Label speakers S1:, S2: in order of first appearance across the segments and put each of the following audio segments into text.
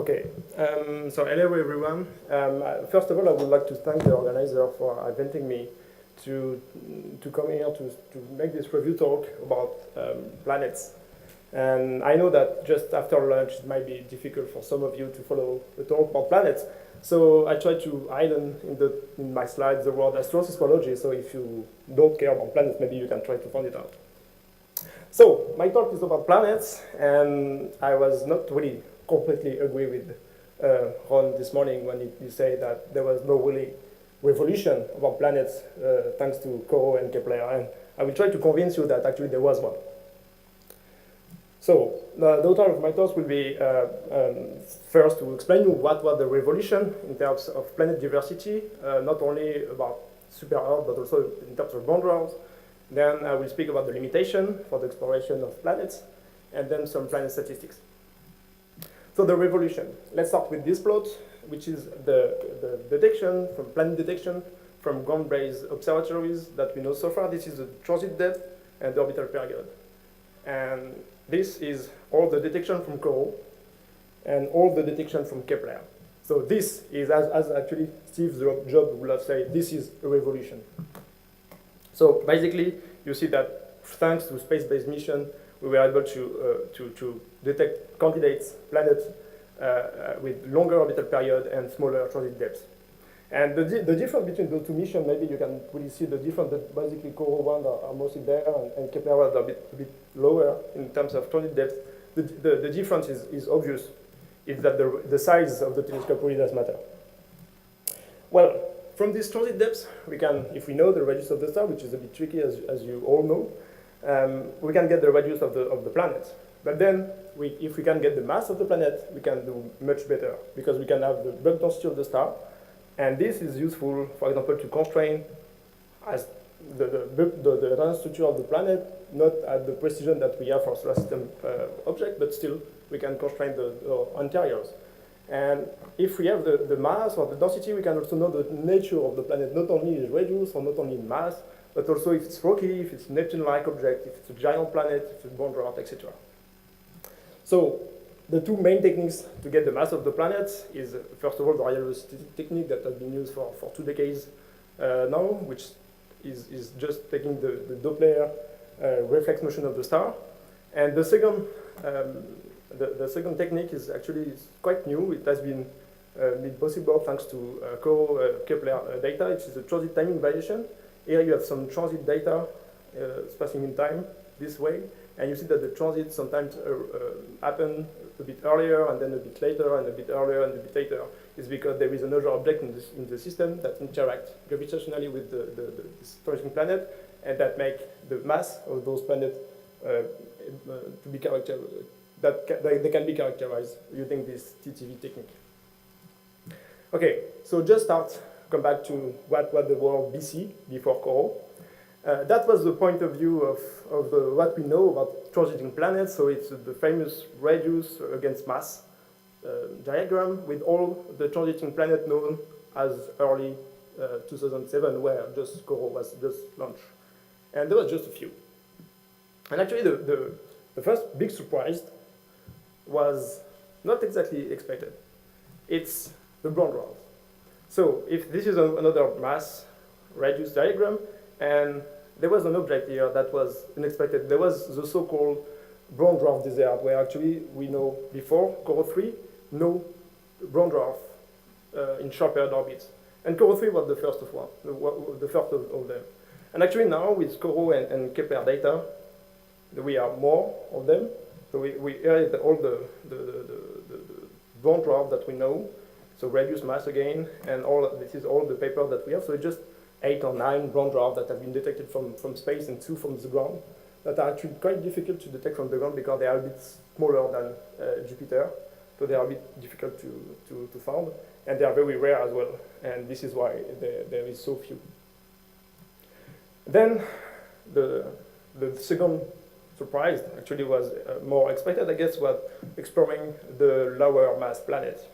S1: Okay, so hello everyone. First of all, I would like to thank the organizer for inviting me to come here to make this review talk about planets. And I know that just after lunch it might be difficult for some of you to follow the talk about planets. So I tried to hide in my slides the word astroseismology, so if you don't care about planets, maybe you can try to find it out. So my talk is about planets, and I was not really completely agree with Ron this morning when he said that there was no really revolution about planets thanks to CoRoT and Kepler, and I will try to convince you that actually there was one. So the total of my talk will be first to explain you what was the revolution in terms of planet diversity, not only about super Earth but also in terms of brown dwarfs. Then I will speak about the limitation for the exploration of planets, and then some planet statistics. So the revolution. Let's start with this plot, which is the detection from planet detection from ground-based observatories that we know so far. This is the transit depth and the orbital period. And this is all the detection from CoRoT and all the detection from Kepler. So this is, as actually Steve Jobs would have said, this is a revolution. So basically, you see that thanks to space-based mission, we were able to detect candidates, planets, with longer orbital period and smaller transit depths. And the difference between those two missions, maybe you can really see the difference that basically CoRoT 1 are mostly there, and Kepler are a bit lower in terms of transit depth. The difference is obvious. It's that the size of the telescope really does matter. Well, from these transit depths, we can, if we know the radius of the star, which is a bit tricky as you all know, we can get the radius of the planet. But then, if we can get the mass of the planet, we can do much better, because we can have the bulk density of the star. And this is useful, for example, to constrain as the random structure of the planet, not at the precision that we have for solar system object, but still we can constrain the interiors. And if we have the mass or the density, we can also know the nature of the planet, not only its radius or not only in mass, but also if it's rocky, if it's Neptune-like object, if it's a giant planet, if it's a brown dwarf, etc. So the two main techniques to get the mass of the planet is, first of all, the radial velocity technique that has been used for 2 decades now, which is just taking the Doppler reflex motion of the star. And the second technique is actually quite new. It has been made possible thanks to CoRoT Kepler data, which is a transit timing variation. Here you have some transit data passing in time this way, and you see that the transit sometimes happen a bit earlier and then a bit later and a bit earlier and a bit later. It's because there is another object in the system that interacts gravitationally with this transiting planet, and that make the mass of those planets to be characterized. They can be characterized using this TTV technique. Okay, so just come back to what the world BC, before CoRoT. That was the point of view of what we know about transiting planets. So it's the famous radius against mass diagram with all the transiting planets known as early 2007, where just CoRoT was just launched. And there was just a few. And actually the first big surprise was not exactly expected. It's the brown dwarf. So if this is another mass radius diagram, and there was an object here that was unexpected. There was the so-called brown dwarf desert, where actually we know before CoRoT3, no brown dwarf in short-period orbits. And CoRoT3 was the first of one, the first of them. And actually now with CoRoT and Kepler data, we have more of them. So we added all the brown dwarf that we know. So radius, mass again, and this is all the paper that we have. So it's just 8 or 9 brown dwarfs that have been detected from space and 2 from the ground that are actually quite difficult to detect from the ground because they are a bit smaller than Jupiter. So they are a bit difficult to find, and they are very rare as well. And this is why there is so few. Then the second surprise actually was more expected, I guess, was exploring the lower mass planets.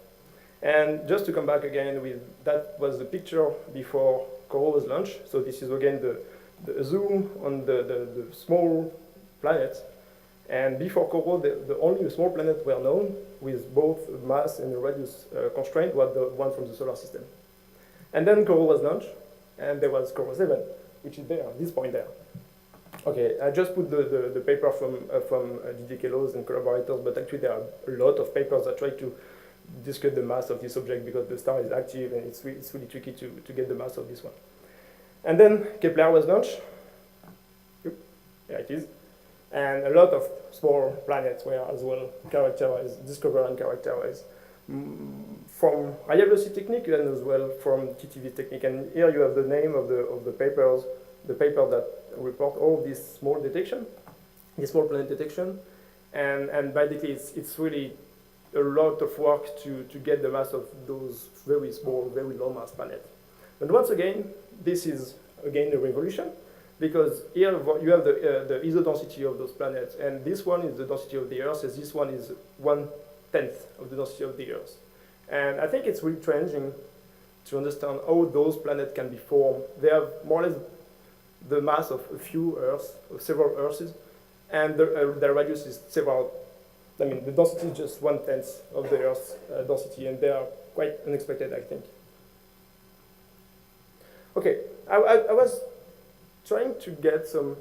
S1: And just to come back again with, that was the picture before CoRoT was launched. So this is again the zoom on the small planets. And before CoRoT, the only small planets were known with both mass and radius constraint was the one from the solar system. And then CoRoT was launched, and there was CoRoT-7, which is there, this point there. Okay, I just put the paper from Didier Queloz and collaborators, but actually there are a lot of papers that try to discuss the mass of this object because the star is active and it's really tricky to get the mass of this one. And then Kepler was launched. Here it is. And a lot of small planets were as well characterized, discovered and characterized from high velocity technique and as well from TTV technique. And here you have the name of the papers, the paper that report all this small detection, this small planet detection. And basically it's really a lot of work to get the mass of those very small, very low mass planets. And once again, this is again a revolution, because here you have the isodensity of those planets, and this one is the density of the Earth, as this one is 1/10 of the density of the Earth. And I think it's really challenging to understand how those planets can be formed. They have more or less the mass of a few Earths, of several Earths, and their radius is several. I mean, the density is just 1/10 of the Earth's density, and they are quite unexpected, I think. Okay, I was trying to get some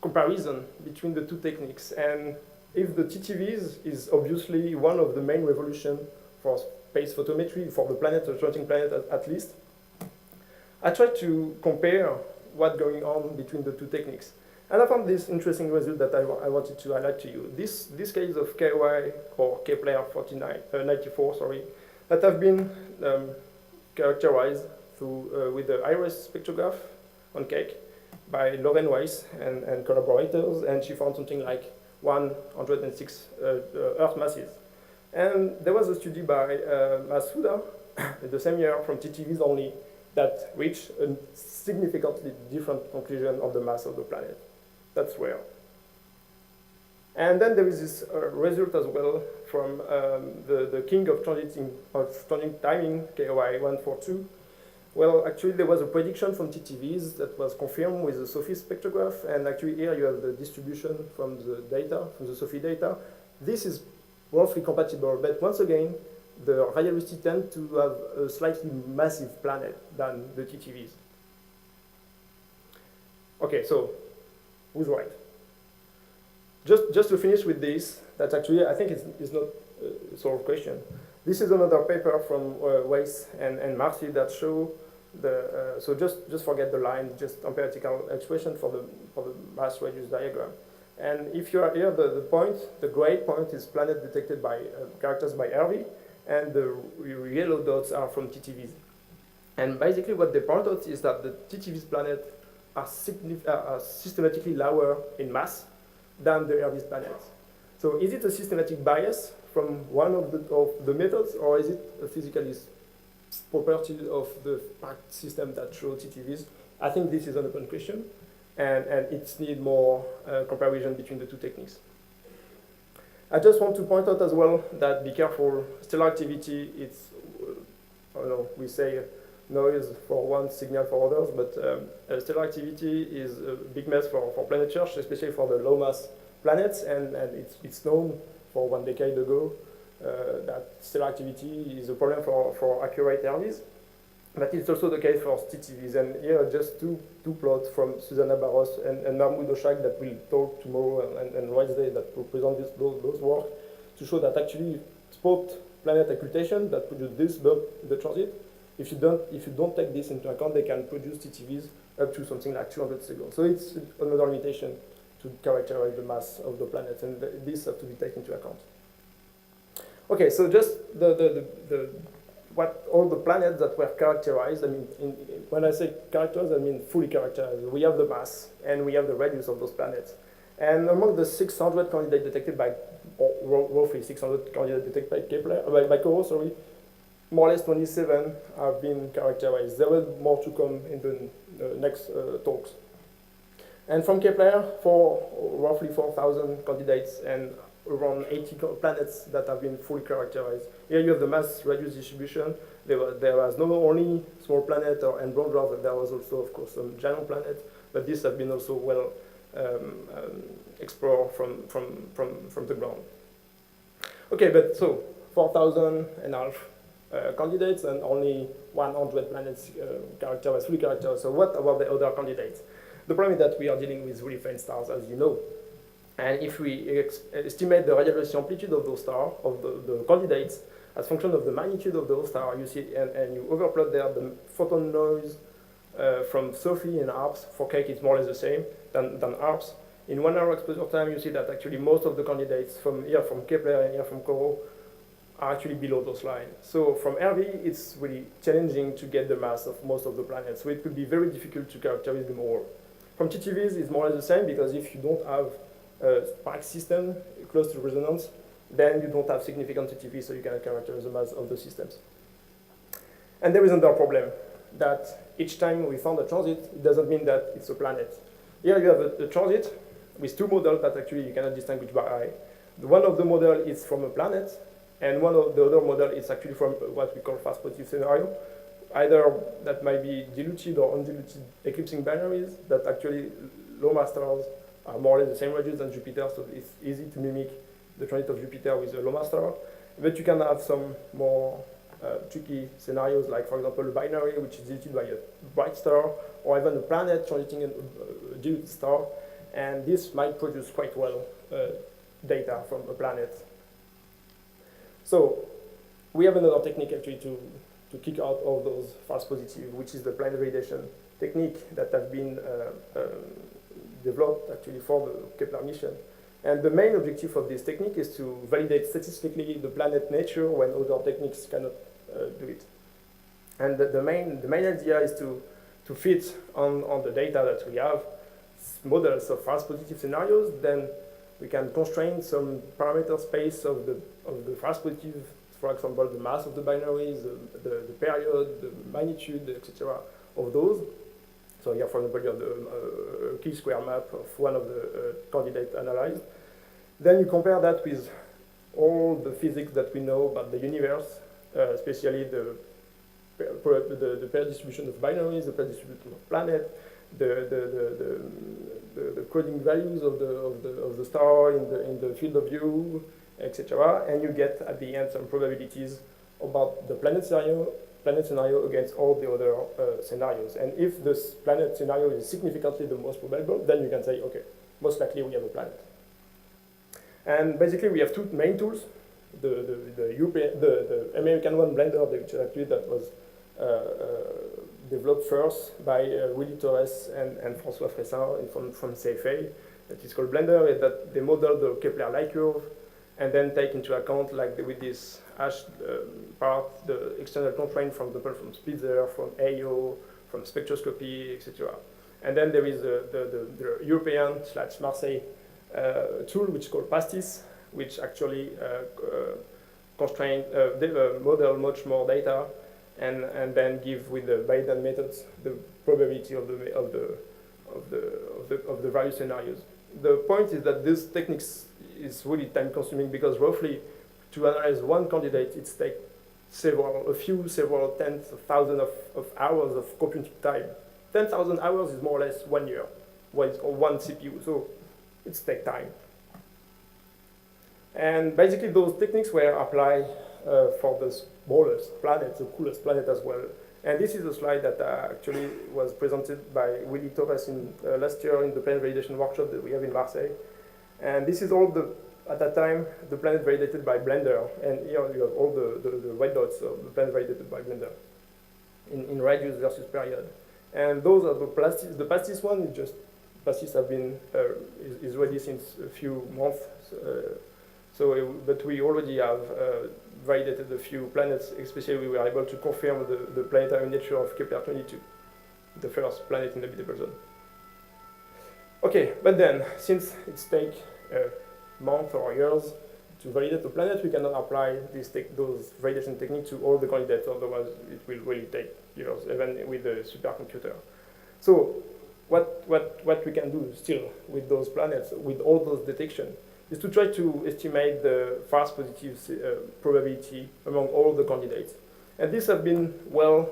S1: comparison between the two techniques, and if the TTVs is obviously one of the main revolutions for space photometry, for the planet, the transiting planet at least, I tried to compare what's going on between the two techniques. And I found this interesting result that I wanted to highlight to you. This case of KY or Kepler 94, sorry, that have been characterized through with the iris spectrograph on cake by Lauren Weiss and collaborators, and she found something like 106 Earth masses. And there was a study by Masuda the same year from TTVs only that reached a significantly different conclusion of the mass of the planet. That's rare. And then there is this result as well from the king of transiting timing, KY 142. Well, actually, there was a prediction from TTVs that was confirmed with the SOFI spectrograph, and actually here you have the distribution from the data, from the SOFI data. This is roughly compatible, but once again, the high velocity tend to have a slightly massive planet than the TTVs. Okay, so who's right? Just to finish with this, that actually I think is not a solved question. This is another paper from Weiss and Marcy that show the so just forget the line, just empirical expression for the mass radius diagram. And if you are here, the gray point is planet detected by characters by RV, and the yellow dots are from TTVs. And basically what they point out is that the TTVs planet are systematically lower in mass than the RV's planets. So is it a systematic bias from one of the methods, or is it a physical property of the packed system that show TTVs? I think this is an open question, and it needs more comparison between the two techniques. I just want to point out as well that be careful, stellar activity, it's, I don't know, we say noise for one, signal for others, but stellar activity is a big mess for Planet Church, especially for the low mass planets, and it's known for 1 decade ago that stellar activity is a problem for accurate RVs, but it's also the case for TTVs. And here are just two plots from Susanna Barros and Mahmoud Oshak that will talk tomorrow and Wednesday that will present those work to show that actually spot planet occultation that produce this bump in the transit. If you don't take this into account, they can produce TTVs up to something like 200 seconds. So it's another limitation to characterize the mass of the planets, and this has to be taken into account. Okay, so just what all the planets that were characterized. I mean, when I say characterized, I mean fully characterized. We have the mass and we have the radius of those planets. And among the 600 candidates detected by, or roughly 600 candidates detected by Kepler, by CoRoT, sorry, more or less 27 have been characterized. There will be more to come in the next talks. And from Kepler, for roughly 4,000 candidates and around 80 planets that have been fully characterized. Here you have the mass radius distribution. There was not only small planet and brown dwarfs, but there was also, of course, some giant planets, but these have been also well explore from the ground. Okay, but so 4,500 candidates and only 100 planets characterized, fully characterized. So what about the other candidates? The problem is that we are dealing with really faint stars, as you know. And if we estimate the radial velocity amplitude of those stars, of the candidates, as function of the magnitude of those stars, you see, and you overplot there the photon noise from SOPHY and ARPS. For cake, it's more or less the same than ARPS. In 1 hour exposure time, you see that actually most of the candidates from Kepler and here from CoRoT are actually below those lines. So from RV, it's really challenging to get the mass of most of the planets. So it could be very difficult to characterize them all. From TTVs, it's more or less the same, because if you don't have a SPACE system close to resonance, then you don't have significant TTVs, so you cannot characterize the mass of the systems. And there is another problem, that each time we found a transit, it doesn't mean that it's a planet. Here you have a transit with two models that actually you cannot distinguish by eye. One of the models is from a planet, and one of the other model is actually from what we call fast positive scenario. Either that might be diluted or undiluted eclipsing binaries, that actually low mass stars are more or less the same radius than Jupiter, so it's easy to mimic the transit of Jupiter with a low mass star. But you can have some more tricky scenarios, like for example a binary which is diluted by a bright star, or even a planet transiting a diluted star, and this might produce quite well data from a planet. So we have another technique actually to kick out all those false positives, which is the planet validation technique that has been developed actually for the Kepler mission. And the main objective of this technique is to validate statistically the planet nature when other techniques cannot do it. And the main idea is to fit on the data that we have models of false positive scenarios. Then we can constrain some parameter space of the false positive, for example, the mass of the binaries, the period, the magnitude, etc. of those. So here, for example, you have the chi-square map of one of the candidates analyzed. Then you compare that with all the physics that we know about the universe, especially the pair distribution of binaries, the pair distribution of planets, the coding values of the star in the field of view, etc. And you get at the end some probabilities about the planet scenario against all the other scenarios. And if this planet scenario is significantly the most probable, then you can say, okay, most likely we have a planet. And basically we have two main tools. The American one, Blender, which actually that was developed first by Willy Torres and François Fressin from CFA, that is called Blender, is that they model the Kepler light curve and then take into account, like with this hash part, the external constraint from Spitzer, from AO, from spectroscopy, etc. And then there is the European/Marseille tool, which is called PASTIS, which actually model much more data and then give with the Bayesian methods the probability of the various scenarios. The point is that this techniques is really time consuming, because roughly to analyze one candidate it takes several tens of thousands of hours of computing time. 10,000 hours is more or less 1 year, or one CPU, so it takes time. And basically those techniques were applied for the smallest planet, the coolest planet as well. And this is a slide that actually was presented by Willy Torres last year in the planet validation workshop that we have in Marseille. And this is all at that time, the planet validated by Blender. And here you have all the white dots of the planet validated by Blender in radius versus period. And those are the PASTIS. The PASTIS one is just, PASTIS have been, is ready since a few months. But we already have validated a few planets, especially we were able to confirm the planetary nature of Kepler 22, the first planet in the habitable zone. Okay, but then, since it takes months or years to validate the planet, we cannot apply those validation techniques to all the candidates, otherwise it will really take years, even with the supercomputer. So what we can do still with those planets, with all those detections, is to try to estimate the false positive probability among all the candidates. And this has been well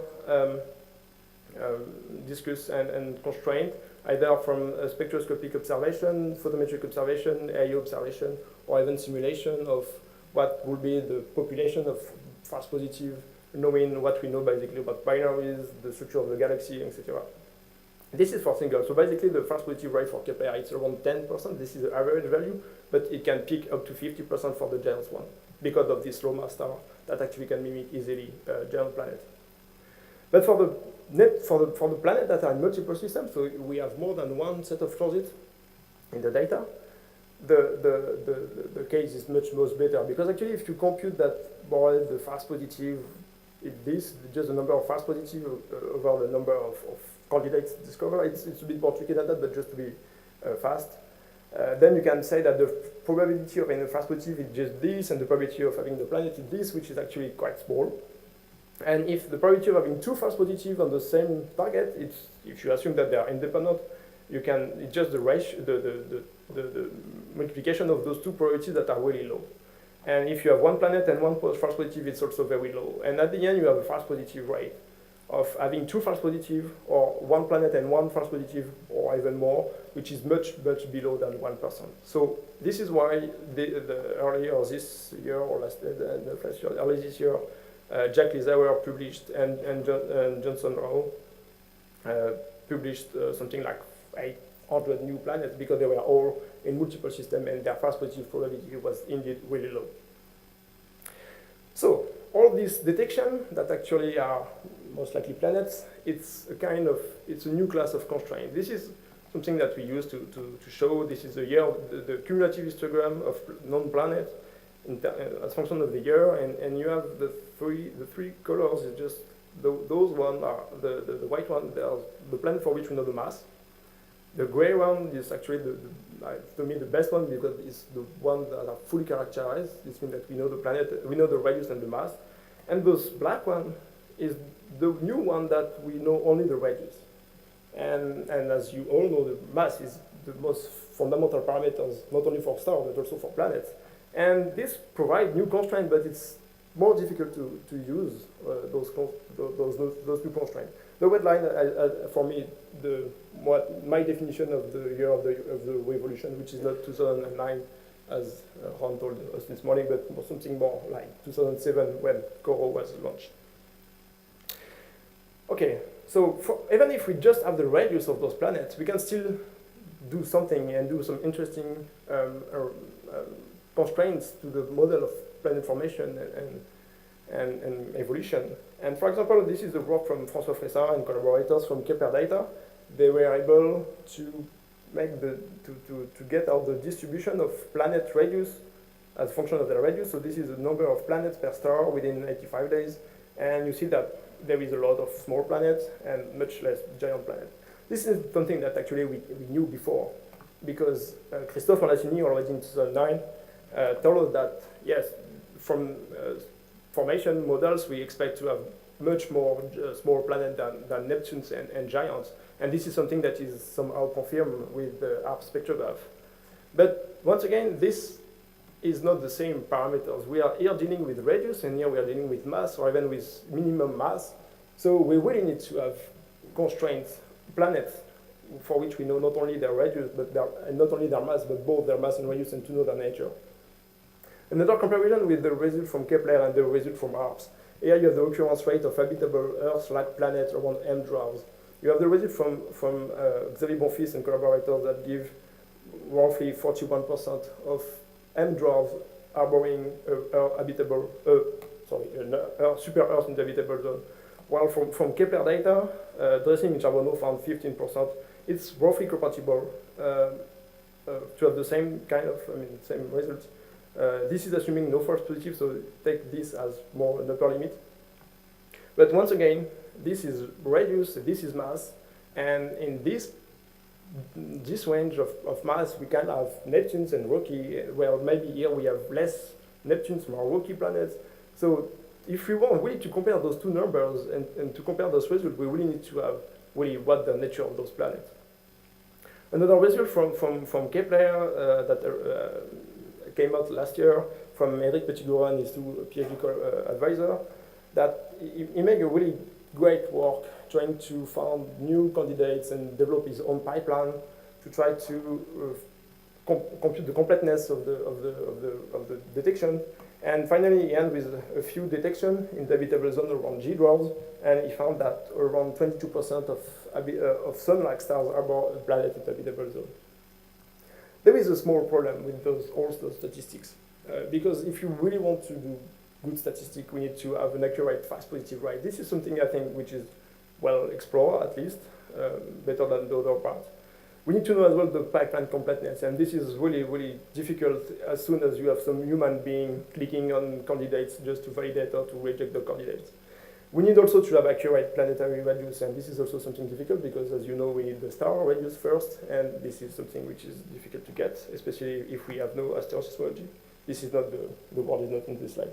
S1: discussed and constrained. either from a spectroscopic observation, photometric observation, AIO observation, or even simulation of what would be the population of fast positive, knowing what we know basically about binaries, the structure of the galaxy, etc. This is for single. So basically the fast positive rate for Kepler is around 10%. This is the average value, but it can peak up to 50% for the giant one because of this low mass star that actually can mimic easily giant planet. But for the planet that are in multiple systems, so we have more than one set of transits in the data, the case is much better, because actually if you compute that more or less the fast positive is this, just the number of fast positive over the number of candidates discovered, it's a bit more tricky than that, but just to be fast. Then you can say that the probability of having a fast positive is just this, and the probability of having the planet is this, which is actually quite small. And if the probability of having two fast positives on the same target, if you assume that they are independent, it's just the ratio, the multiplication of those two probabilities that are really low. And if you have one planet and one fast positive, it's also very low. And at the end, you have a fast positive rate of having two fast positive, or one planet and one fast positive, or even more, which is much below than 1%. So this is why earlier this year, or early this year, Jack Lizauer published and Johnson Rao published something like 800 new planets, because they were all in multiple systems and their fast positive probability was indeed really low. So all this detection that actually are most likely planets, it's a new class of constraint. This is something that we use to show this is the cumulative histogram of known planets as function of the year, and you have the three colors is just those one are the white one, they are the planet for which we know the mass. The gray one is actually to me the best one, because it's the one that are fully characterized. This means that we know the planet, we know the radius and the mass. And those black one is the new one that we know only the radius. And as you all know, the mass is the most fundamental parameters, not only for stars, but also for planets. And this provides new constraints, but it's more difficult to use those two constraints. The red line, for me, my definition of the year of the revolution, which is not 2009, as Ron told us this morning, but something more like 2007 when CoRoT was launched. Okay, so even if we just have the radius of those planets, we can still do something and do some interesting constraints to the model of planet formation and evolution. And for example, this is the work from François Fressard and collaborators from Kepler data. They were able to make to get out the distribution of planet radius as a function of their radius. So this is the number of planets per star within 85 days. And you see that there is a lot of small planets and much less giant planets. This is something that actually we knew before, because Christophe Monacini already in 2009 told us that, yes, from formation models, we expect to have much more small planets than Neptunes and giants. And this is something that is somehow confirmed with the ARP spectrograph. But once again, this is not the same parameters. We are here dealing with radius, and here we are dealing with mass, or even with minimum mass. So we really need to have constraints, planets, for which we know not only their radius, but not only their mass, but both their mass and radius, and to know their nature. Another comparison with the result from Kepler and the result from ARPS. Here you have the occurrence rate of habitable Earth-like planets around M dwarfs. You have the result from Xavier Bonfils and collaborators that give roughly 41% of M dwarfs harboring super Earth in the habitable zone. While from Kepler data, dressing in Charbonneau found 15%. It's roughly compatible to have the same kind of, same results. This is assuming no false positive, so take this as more an upper limit. But once again, this is radius, this is mass, and in this range of mass, we can have Neptunes and rocky, where maybe here we have less Neptunes, more rocky planets. So if we want really to compare those two numbers and to compare those results, we really need to have really what the nature of those planets. Another result from Kepler that came out last year from Eric Petit-Gourou and his two PhD advisors, that he made a really great work trying to find new candidates and develop his own pipeline to try to compute the completeness of the detection. And finally, he ended with a few detections in the habitable zone around G dwarfs, and he found that around 22% of sun-like stars harbor a planet in the habitable zone. There is a small problem with all those statistics, because if you really want to do good statistics, we need to have an accurate fast positive right. This is something I think which is well explored, at least, better than the other parts. We need to know as well the pipeline completeness, and this is really, really difficult as soon as you have some human being clicking on candidates just to validate or to reject the candidates. We need also to have accurate planetary radius, and this is also something difficult because, as you know, we need the star radius first, and this is something which is difficult to get, especially if we have no asteroseismology. This is not the word is not in this slide.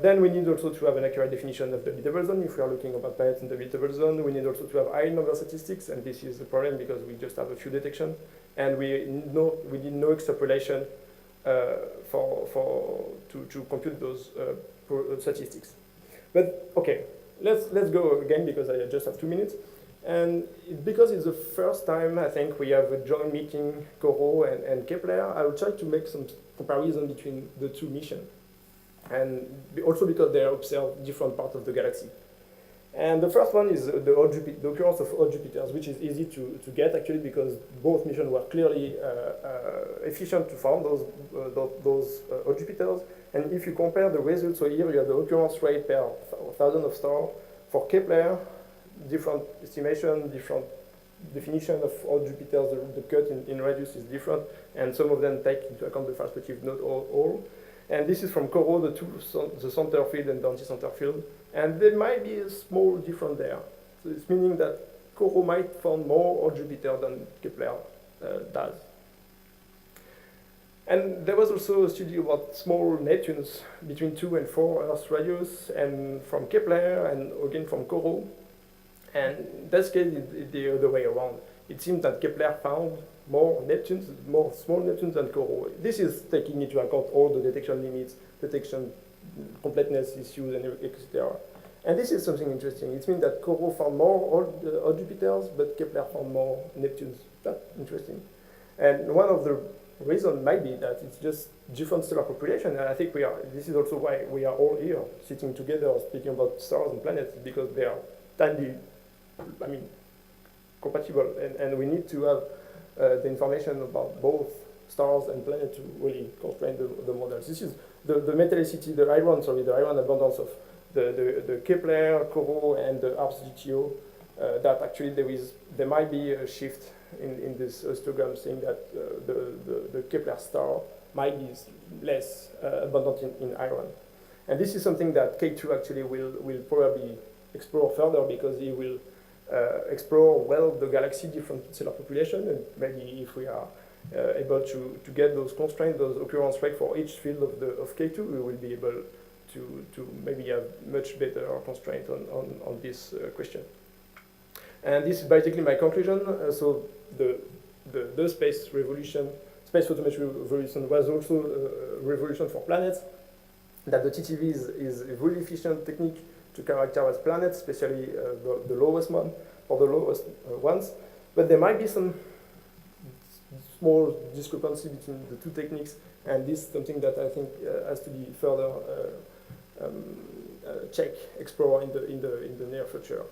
S1: Then we need also to have an accurate definition of the habitable zone. If we are looking about planets in the habitable zone, we need also to have high number statistics, and this is the problem because we just have a few detections, and we need no extrapolation to compute those statistics. But okay, let's go again because I just have 2 minutes. And because it's the first time I think we have a joint meeting, CoRoT and Kepler, I will try to make some comparison between the two missions. And also because they observe different parts of the galaxy. And the first one is the occurrence of odd Jupiters, which is easy to get actually because both missions were clearly efficient to find those odd Jupiters. And if you compare the results, so here you have the occurrence rate per 1,000 of stars. For Kepler, different estimation, different definition of odd Jupiters, the cut in radius is different, and some of them take into account the fast positive, not all. And this is from CoRoT, the center field and the anti-center field. And there might be a small difference there. So it's meaning that CoRoT might find more odd Jupiter than Kepler does. And there was also a study about small Neptunes between 2 and 4 Earth radius, and from Kepler and again from CoRoT. And in this case, it's the other way around. It seems that Kepler found more Neptunes, more small Neptunes than CoRoT. This is taking into account all the detection limits, detection completeness issues, and etc. And this is something interesting. It means that CoRoT found more odd Jupiters, but Kepler found more Neptunes. That's interesting. And one of the reasons might be that it's just different stellar population. And I think this is also why we are all here, sitting together, speaking about stars and planets, because they are tiny, compatible. And we need to have the information about both stars and planets to really constrain the models. This is the metallicity, the iron abundance of the Kepler, CoRoT, and the ARPS GTO, that actually there might be a shift in this histogram saying that the Kepler star might be less abundant in iron. And this is something that K2 actually will probably explore further because he will explore well the galaxy, different stellar population, and maybe if we are able to get those constraints, those occurrence rate for each field of K2, we will be able to maybe have much better constraint on this question. And this is basically my conclusion. So the space revolution, space photometry revolution was also a revolution for planets, that the TTVs is a really efficient technique to characterize planets, especially the lowest one, or the lowest ones. But there might be some small discrepancy between the two techniques, and this is something that I think has to be further explored in the near future.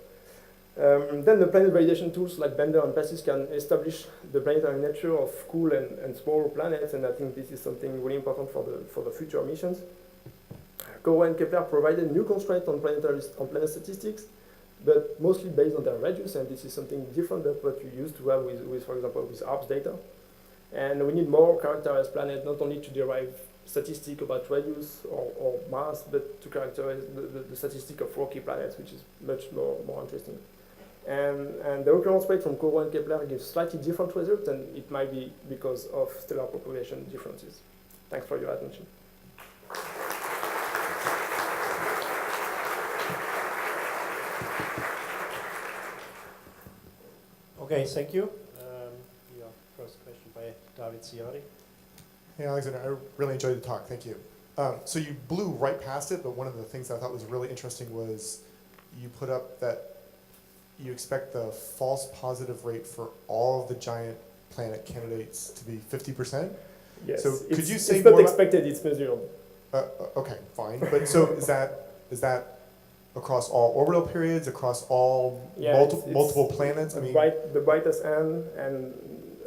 S1: Then the planet validation tools like Bender and PACIS can establish the planetary nature of cool and small planets, and I think this is something really important for the future missions. CoRoT and Kepler provided new constraints on planet statistics, but mostly based on their radius, and this is something different than what we used to have with for example, with ARPS data. And we need more characterized planets, not only to derive statistics about radius or mass, but to characterize the statistic of rocky planets, which is much more interesting. And the occurrence rate from CoRoT and Kepler gives slightly different results, and it might be because of stellar population differences. Thanks for your attention.
S2: Okay, thank you. Your first question by David Ciari.
S3: Hey, Alexandre, I really enjoyed the talk. Thank you. So you blew right past it, but one of the things that I thought was really interesting was you put up that you expect the false positive rate for all of the giant planet candidates to be 50%.
S1: Yes.
S3: So could you say
S1: it's not
S3: more
S1: expected, it's measured.
S3: Okay, fine. But so is that across all orbital periods, across all multiple planets? I mean,
S1: the brightest end and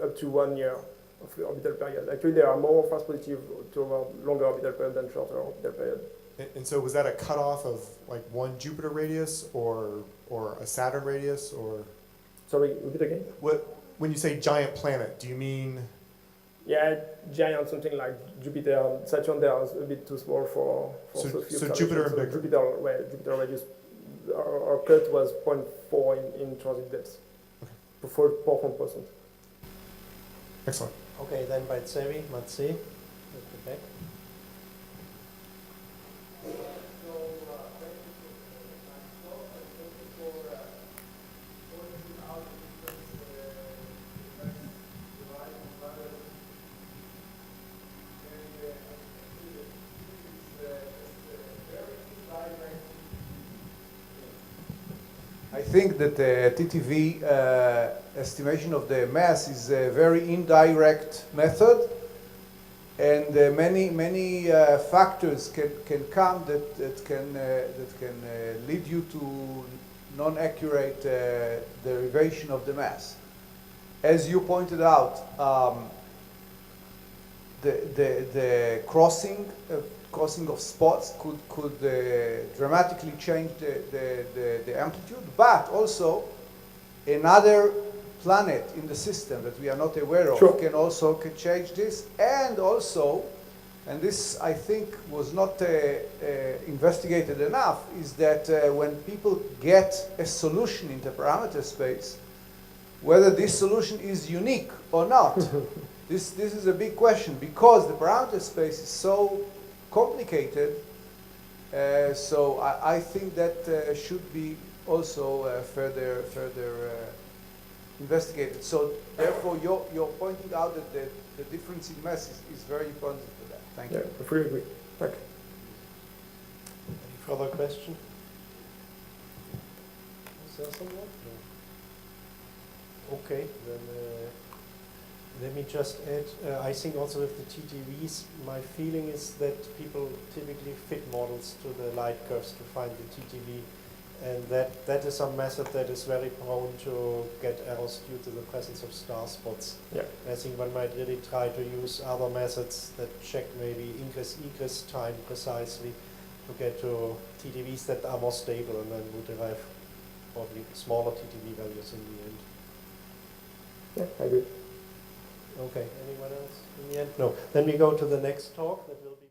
S1: up to 1 year of the orbital period. Actually, there are more false positive toward longer orbital period than shorter orbital period.
S3: and so was that a cutoff of like one Jupiter radius or a Saturn radius or?
S1: Sorry, repeat again?
S3: When you say giant planet, do you mean?
S1: Yeah, giant, something like Jupiter. Saturn, they are a bit too small for
S3: so Jupiter and bigger.
S1: Jupiter radius, our cut was 0.4 in transit depth. Okay. For 4%.
S3: Excellent.
S2: Okay, then by Tsevi, Matsi, at the back.
S4: I think that the TTV estimation of the mass is a very indirect method, and many factors can come that can lead you to non-accurate derivation of the mass. As you pointed out, the crossing of spots could dramatically change the amplitude, but also another planet in the system that we are not aware of can change this, and also, and this I think was not investigated enough, is that when people get a solution in the parameter space, whether this solution is unique or not. This is a big question, because the parameter space is so complicated, so I think that should be also further investigated. So therefore, you're pointing out that the difference in mass is very important for that. Thank you.
S1: Yeah, I fully agree. Thank you.
S2: Any further question? Is there someone? No. Okay, then let me just add, I think also with the TTVs, my feeling is that people typically fit models to the light curves to find the TTV, and that is a method that is very prone to get errors due to the presence of star spots.
S1: Yeah.
S2: I think one might really try to use other methods that check maybe ingress time precisely to get to TTVs that are more stable, and then would derive probably smaller TTV values in the end.
S1: Yeah, I agree.
S2: Okay, anyone else in the end? No. Then we go to the next talk that will be